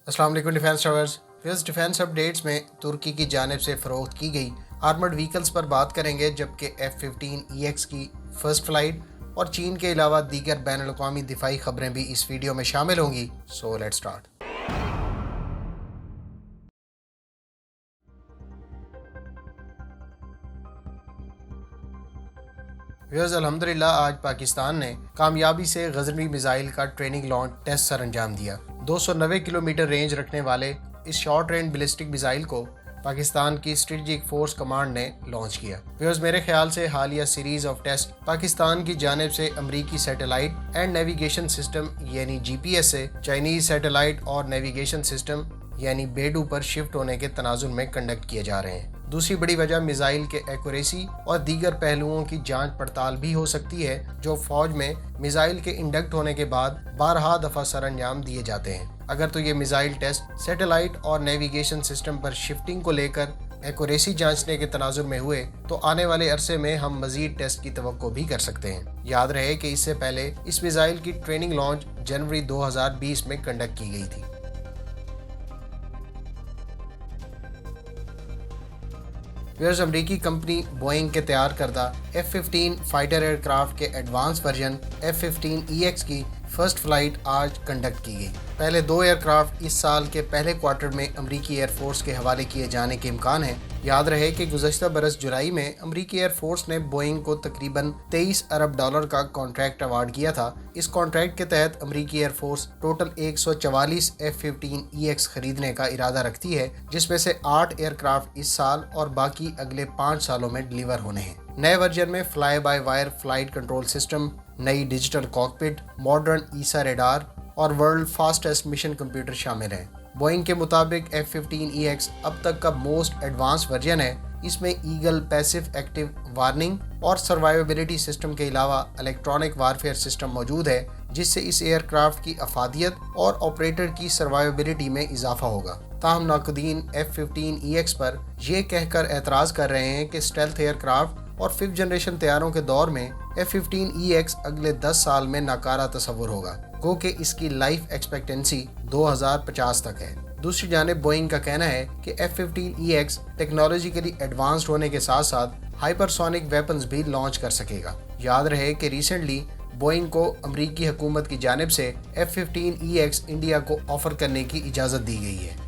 अस्सलाम वालेकुम defence lovers. फिर डिफेंस अपडेट्स में तुर्की की जानिब से फ़रोख्त की गई आर्मर्ड व्हीकल्स पर बात करेंगे, जबकि F-15EX की फ़र्स्ट फ़्लाइट और चीन के अलावा दीगर बैनुल-अक़वामी दिफाई ख़बरें भी इस वीडियो में शामिल होंगी। So let's start. व्यूअर्स, अल्हम्दुलिल्लाह आज पाकिस्तान ने कामयाबी से गजनवी मिसाइल का ट्रेनिंग लॉन्च टेस्ट सर अंजाम दिया। 290 किलोमीटर रेंज रखने वाले इस शॉर्ट रेंज बैलिस्टिक मिसाइल को पाकिस्तान की स्ट्रेटजिक फोर्स कमांड ने लॉन्च किया। व्यूअर्स, मेरे ख्याल से हालिया सीरीज ऑफ टेस्ट पाकिस्तान की जानिब से अमरीकी सैटेलाइट एंड नेविगेशन सिस्टम यानी GPS से चाइनीज सैटेलाइट और नेविगेशन सिस्टम यानी बेडू पर शिफ्ट होने के तनाजुर में कंडक्ट किए जा रहे हैं। दूसरी बड़ी वजह मिसाइल के एक्यूरेसी और दीगर पहलुओं की जांच पड़ताल भी हो सकती है, जो फौज में मिसाइल के इंडक्ट होने के बाद 12 दफ़ा सर अंजाम दिए जाते हैं। अगर तो ये मिसाइल टेस्ट सैटेलाइट और नेविगेशन सिस्टम पर शिफ्टिंग को लेकर एक्यूरेसी जांचने के तनाजुर में हुए तो आने वाले अरसे में हम मजीद टेस्ट की तवक्को भी कर सकते हैं। याद रहे कि इससे पहले इस मिसाइल की ट्रेनिंग लॉन्च जनवरी 2020 में कंडक्ट की गई थी। व्यूअर्स, अमरीकी कंपनी बोइंग के तैयार करदा F-15 फाइटर एयरक्राफ्ट के एडवांस वर्जन F-15EX की फर्स्ट फ्लाइट आज कंडक्ट की गई। पहले 2 एयरक्राफ्ट इस साल के पहले क्वार्टर में अमरीकी एयरफोर्स के हवाले किए जाने के इम्कान है। याद रहे कि गुज़श्ता बरस जुलाई में अमरीकी एयरफोर्स ने बोइंग को तकरीबन $23 अरब का कॉन्ट्रैक्ट अवार्ड किया था। इस कॉन्ट्रैक्ट के तहत अमरीकी एयरफोर्स टोटल 144 F-15EX खरीदने का इरादा रखती है, जिसमें से 8 एयरक्राफ्ट इस साल और बाकी अगले 5 सालों में डिलीवर होने हैं। नए वर्जन में fly by wire flight control system, नई डिजिटल कॉकपिट, मॉडर्न ईसा रेडार और वर्ल्ड फास्टेस्ट मिशन कंप्यूटर शामिल हैं। बोइंग के मुताबिक F-15EX अब तक का मोस्ट एडवांस वर्जन है। इसमें ईगल पैसिव एक्टिव वार्निंग और सर्वाइवेबिलिटी सिस्टम के अलावा इलेक्ट्रॉनिक वारफेयर सिस्टम मौजूद है, जिससे इस एयरक्राफ्ट की अफादियत और ऑपरेटर की सर्वाइवेबिलिटी में इजाफा होगा। ताहम नाक़दीन F-15EX पर यह कहकर एतराज़ कर रहे हैं कि स्टेल्थ एयरक्राफ्ट और 5th जनरेशन तैयारों के दौर में F-15EX अगले 10 साल में नाकारा तस्वुर होगा, गो कि इसकी लाइफ एक्सपेक्टेंसी 2050 तक है। दूसरी जानिब बोइंग का कहना है कि F-15EX टेक्नोलॉजिकली एडवांस्ड होने के साथ साथ हाइपरसोनिक वेपन्स भी लॉन्च कर सकेगा। याद रहे कि रिसेंटली बोइंग को अमरीकी हुकूमत की जानिब से F-15EX इंडिया को ऑफर करने की इजाज़त दी गई है।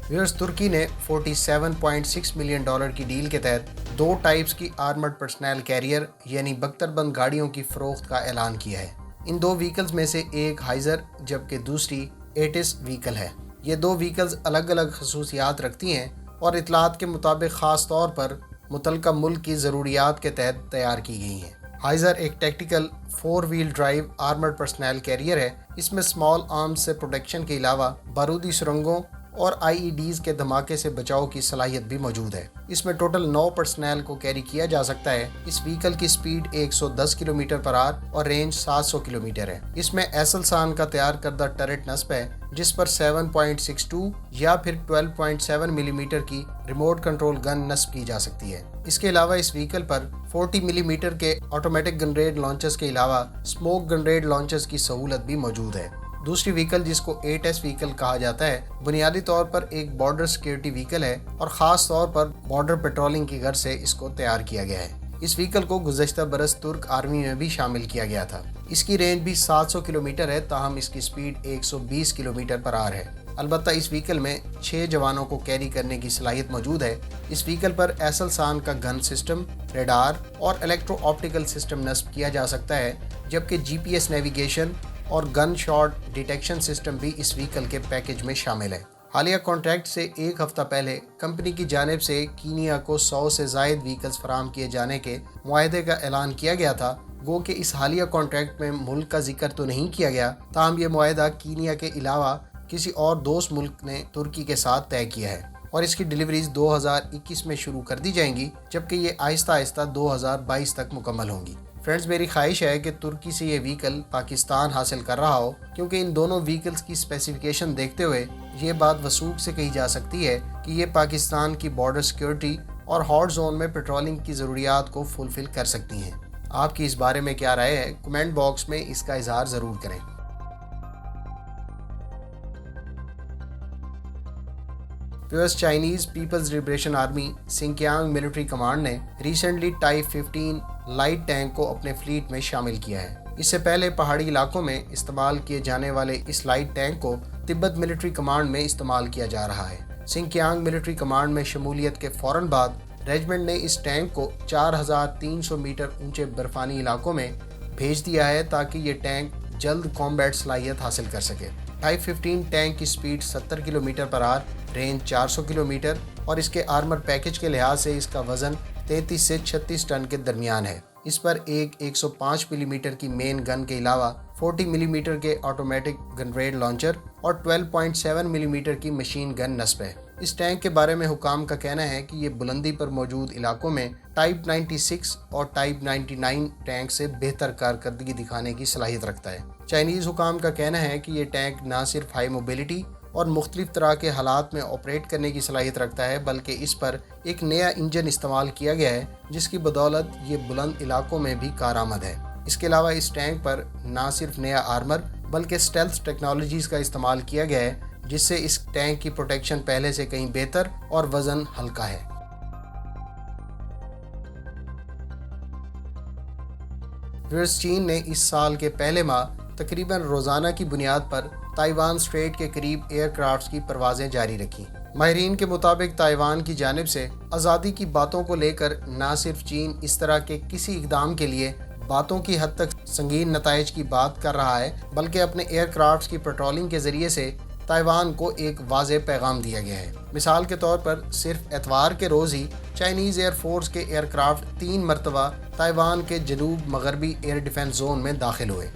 व्यूअर्स, तुर्की ने $47.6 मिलियन की डील के तहत 2 टाइप्स की आर्मर्ड पर्सनल कैरियर यानी बख्तरबंद गाड़ियों की फ़रोख्त का ऐलान किया है। इन 2 व्हीकल्स में से एक हाइजर जबकि दूसरी एटिस व्हीकल है। ये 2 व्हीकल्स अलग अलग खसूसियात रखती हैं और इतलात के मुताबिक ख़ास तौर पर मुतलका मुल्क की ज़रूरियात के तहत तैयार की गई हैं। हाइजर एक tactical 4 wheel drive armoured personnel carrier है। इसमें स्मॉल आर्म्स से प्रोटेक्शन के अलावा बारूदी सुरंगों और IEDs के धमाके से बचाव की सलाहियत भी मौजूद है। इसमें टोटल 9 पर्सनल को कैरी किया जा सकता है। इस व्हीकल की स्पीड 110 किलोमीटर पर आवर और रेंज 700 किलोमीटर है। इसमें एसलसान का तैयार करदा टरेट नस्ब है, जिस पर 7.62 या फिर 12.7 मिलीमीटर की रिमोट कंट्रोल गन नस्ब की जा सकती है। इसके अलावा इस व्हीकल पर 40 मिलीमीटर के ऑटोमेटिक गनरेड लॉन्चर्स के अलावा स्मोक गनरेड लॉन्चर्स की सहूलत भी मौजूद है। दूसरी व्हीकल, जिसको 8S व्हीकल कहा जाता है, बुनियादी तौर पर एक बॉर्डर सिक्योरिटी व्हीकल है और ख़ास तौर पर बॉर्डर पेट्रोलिंग की गर्ज से इसको तैयार किया गया है। इस व्हीकल को गुज़श्ता बरस तुर्क आर्मी में भी शामिल किया गया था। इसकी रेंज भी 700 किलोमीटर है, ताहम इसकी स्पीड 120 किलोमीटर पर आवर है। अलबत्ता इस व्हीकल में 6 जवानों को कैरी करने की सलाहियत मौजूद है। इस व्हीकल पर एसलसान का गन सिस्टम, रेडार और इलेक्ट्रो ऑप्टिकल सिस्टम नस्ब किया जा सकता है, जबकि GPS नेविगेशन और गन शॉट डिटेक्शन सिस्टम भी इस व्हीकल के पैकेज में शामिल है। हालिया कॉन्ट्रैक्ट से एक हफ्ता पहले कंपनी की जानिब से कीनिया को 100 से ज़ायद व्हीकल्स फराहम किए जाने के मुआहदे का ऐलान किया गया था, गो कि इस हालिया कॉन्ट्रैक्ट में मुल्क का जिक्र तो नहीं किया गया, ताहम ये मुआहदा कीनिया के अलावा किसी और दोस्त मुल्क ने तुर्की के साथ तय किया है और इसकी डिलीवरीज 2021 में शुरू कर दी जाएंगी, जबकि ये आहिस्ता आहिस्ता 2022 तक मुकम्मल होंगी। फ्रेंड्स, मेरी ख्वाहिश है कि तुर्की से ये व्हीकल पाकिस्तान हासिल कर रहा हो, क्योंकि इन दोनों व्हीकल्स की स्पेसिफिकेशन देखते हुए ये बात वसूख से कही जा सकती है कि ये पाकिस्तान की बॉर्डर सिक्योरिटी और हॉट जोन में पेट्रोलिंग की ज़रूरियात को फुलफिल कर सकती हैं। آپ کی اس بارے میں کیا رائے ہے؟ کمنٹ باکس میں اس کا اظہار ضرور کریں۔ Chinese People's Liberation Army Xinjiang military command نے ریسنٹلی ٹائپ 15 لائٹ ٹینک کو اپنے فلیٹ میں شامل کیا ہے۔ اس سے پہلے پہاڑی علاقوں میں استعمال کیے جانے والے اس لائٹ ٹینک کو تبت ملٹری کمانڈ میں استعمال کیا جا رہا ہے۔ سنکیانگ ملٹری کمانڈ میں شمولیت کے فوراً بعد ریجمنٹ نے اس ٹینک کو 4300 میٹر اونچے برفانی علاقوں میں بھیج دیا ہے تاکہ یہ ٹینک جلد کامبیٹ صلاحیت حاصل کر سکے۔ ٹائپ 15 ٹینک کی سپیڈ 70 کلومیٹر پر آور، رینج 400 کلومیٹر اور اس کے آرمر پیکج کے لحاظ سے اس کا وزن 33 سے 36 ٹن کے درمیان ہے۔ اس پر ایک 105 ملی میٹر کی مین گن کے علاوہ 40 ملی میٹر کے آٹومیٹک گنریڈ لانچر اور 12.7 ملی میٹر کی مشین گن نصب ہے۔ اس ٹینک کے بارے میں حکام کا کہنا ہے کہ یہ بلندی پر موجود علاقوں میں ٹائپ 96 اور ٹائپ 99 ٹینک سے بہتر کارکردگی دکھانے کی صلاحیت رکھتا ہے۔ چائنیز حکام کا کہنا ہے کہ یہ ٹینک نہ صرف ہائی موبیلٹی اور مختلف طرح کے حالات میں آپریٹ کرنے کی صلاحیت رکھتا ہے بلکہ اس پر ایک نیا انجن استعمال کیا گیا ہے جس کی بدولت یہ بلند علاقوں میں بھی کارآمد ہے۔ اس کے علاوہ اس ٹینک پر نہ صرف نیا آرمر بلکہ اسٹیلتھ ٹیکنالوجیز کا استعمال کیا گیا ہے جس سے اس ٹینک کی پروٹیکشن پہلے سے کہیں بہتر اور وزن ہلکا ہے۔ چین نے اس سال کے پہلے ماہ تقریباً روزانہ کی بنیاد پر تائیوان اسٹریٹ کے قریب ایئر کرافٹس کی پروازیں جاری رکھیں۔ ماہرین کے مطابق تائیوان کی جانب سے آزادی کی باتوں کو لے کر نہ صرف چین اس طرح کے کسی اقدام کے لیے باتوں کی حد تک سنگین نتائج کی بات کر رہا ہے بلکہ اپنے ایئر کرافٹس کی پیٹرولنگ کے ذریعے سے تائیوان کو ایک واضح پیغام دیا گیا ہے۔ مثال کے طور پر صرف اتوار کے روز ہی چائنیز ایئر فورس کے ایئر کرافٹ 3 مرتبہ تائیوان کے جنوب مغربی ایئر ڈیفنس زون میں داخل ہوئے۔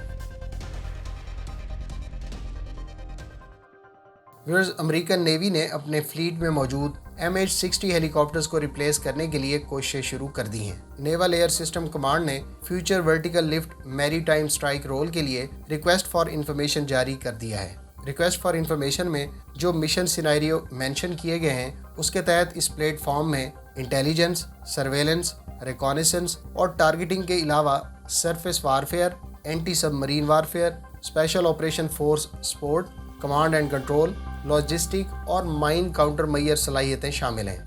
امریکن نیوی نے اپنے فلیٹ میں موجود MH-60 ہیلی کاپٹرز کو ریپلیس کرنے کے لیے کوششیں شروع کر دی ہیں۔ نیول ایئر سسٹم کمانڈ نے فیوچر ورٹیکل لفٹ میری ٹائم اسٹرائک رول کے لیے ریکویسٹ فار انفارمیشن جاری کر دیا ہے۔ ریکویسٹ فار انفارمیشن میں جو مشن سینیریو مینشن کیے گئے ہیں اس کے تحت اس پلیٹ فارم میں انٹیلیجنس، سرویلنس، ریکانیسنس اور ٹارگیٹنگ کے علاوہ surface warfare, anti submarine warfare, special operation force support, command and control, logistic اور مائن کاؤنٹر میئر صلاحیتیں شامل ہیں۔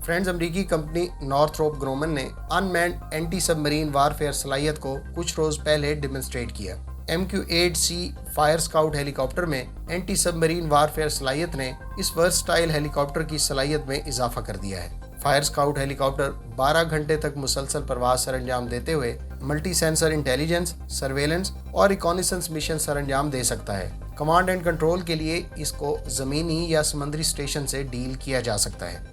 فرینڈز، امریکی کمپنی نارتھروپ گرومن نے unmanned anti submarine warfare صلاحیت کو کچھ روز پہلے ڈیمونسٹریٹ کیا۔ MQ-8C fire scout helicopter میں اینٹی سب مرین وارفیئر صلاحیت نے اس ورسٹائل ہیلی کاپٹر کی صلاحیت میں اضافہ کر دیا ہے۔ فائر اسکاؤٹ ہیلی کاپٹر 12 گھنٹے تک مسلسل پرواز سر انجام دیتے ہوئے ملٹی سینسر انٹیلیجنس، سرویلنس اور ریکانیسنس مشن سر انجام دے سکتا ہے۔ کمانڈ اینڈ کنٹرول کے لیے اس کو زمینی یا سمندری اسٹیشن سے ڈیل کیا جا سکتا ہے۔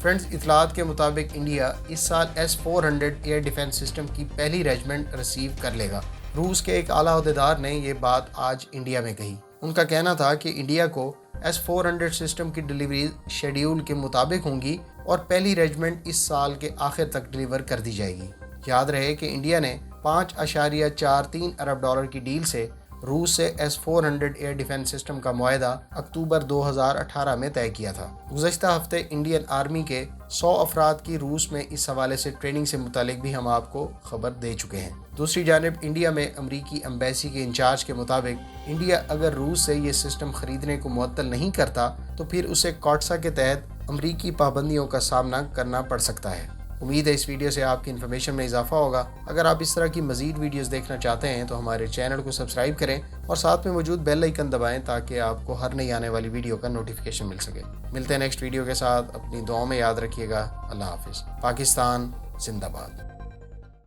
فرینڈز، اطلاعات کے مطابق انڈیا اس سال S-400 ایئر ڈیفنس سسٹم کی پہلی ریجمنٹ ریسیو کر لے گا۔ روس کے ایک اعلیٰ عہدیدار نے یہ بات آج انڈیا میں کہی۔ ان کا کہنا تھا کہ انڈیا کو S-400 سسٹم کی ڈلیوری شیڈیول کے مطابق ہوں گی اور پہلی ریجمنٹ اس سال کے آخر تک ڈلیور کر دی جائے گی۔ یاد رہے کہ انڈیا نے $5.43 ارب کی ڈیل سے روس سے S-400 ایئر ڈیفنس سسٹم کا معاہدہ اکتوبر 2018 میں طے کیا تھا۔ گزشتہ ہفتے انڈین آرمی کے 100 افراد کی روس میں اس حوالے سے ٹریننگ سے متعلق بھی ہم آپ کو خبر دے چکے ہیں۔ دوسری جانب انڈیا میں امریکی ایمبیسی کے انچارج کے مطابق انڈیا اگر روس سے یہ سسٹم خریدنے کو معطل نہیں کرتا تو پھر اسے کوٹسا کے تحت امریکی پابندیوں کا سامنا کرنا پڑ سکتا ہے۔ امید ہے اس ویڈیو سے آپ کی انفارمیشن میں اضافہ ہوگا۔ اگر آپ اس طرح کی مزید ویڈیوز دیکھنا چاہتے ہیں تو ہمارے چینل کو سبسکرائب کریں اور ساتھ میں موجود بیل آئیکن دبائیں تاکہ آپ کو ہر نئی آنے والی ویڈیو کا نوٹیفیکیشن مل سکے۔ ملتے ہیں نیکسٹ ویڈیو کے ساتھ، اپنی دعاؤں میں یاد رکھیے گا۔ اللہ حافظ۔ پاکستان زندہ باد۔